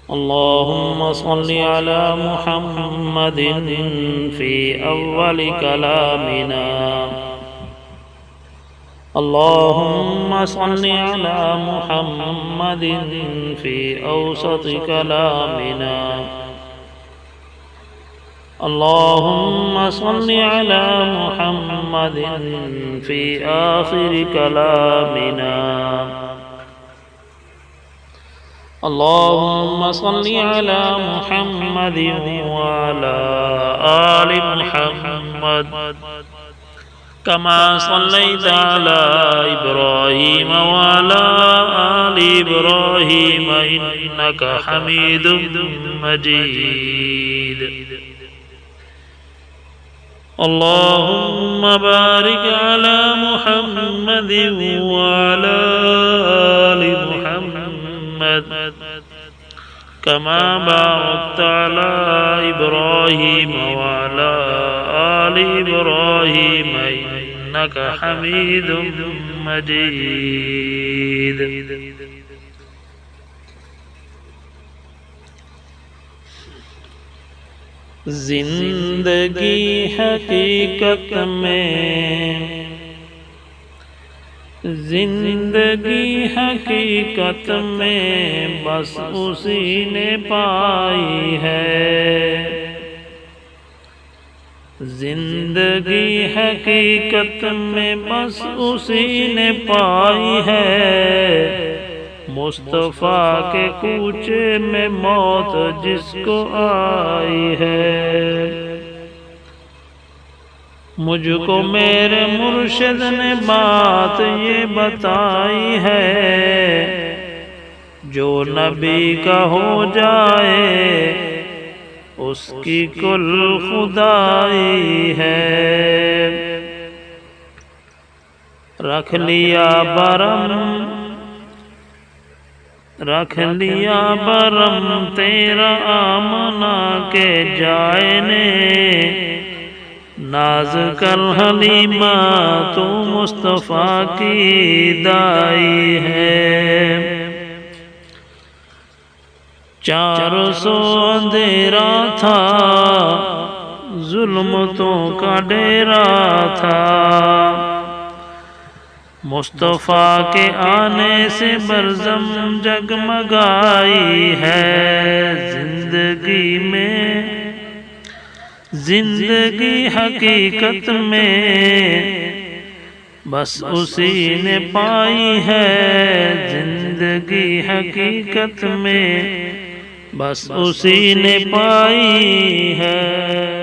اللهم صل على محمد في أول كلامنا. اللهم صل على محمد في أوسط كلامنا. اللهم صل على محمد في آخر كلامنا. اللهم صل على محمد وعلى آل محمد كما صليت على إبراهيم وعلى آل إبراهيم إنك حميد مجيد. اللهم بارك على محمد وعلى آل محمد كما باركت على إبراهيم وعلى آل إبراهيم إنك حميد مجيد. زندگی حقیقت میں، زندگی حقیقت میں بس اسی نے پائی ہے. زندگی حقیقت میں بس اسی نے پائی ہے. مصطفیٰ کے کوچے میں موت جس کو آئی ہے. مجھ کو میرے مرشد نے بات یہ بتائی ہے، جو نبی کا ہو جائے اس کی کل خدائی ہے. رکھ لیا برم تیرا آمنہ کے جائے نے. ناز کر حلیمہ تو مصطفیٰ کی دائی ہے. 400 اندھیرا تھا، ظلمتوں کا ڈیرا تھا. مصطفیٰ کے آنے سے برزم جگمگائی ہے. زندگی میں، زندگی حقیقت میں بس اسی نے پائی ہے. زندگی حقیقت میں بس اسی نے پائی ہے.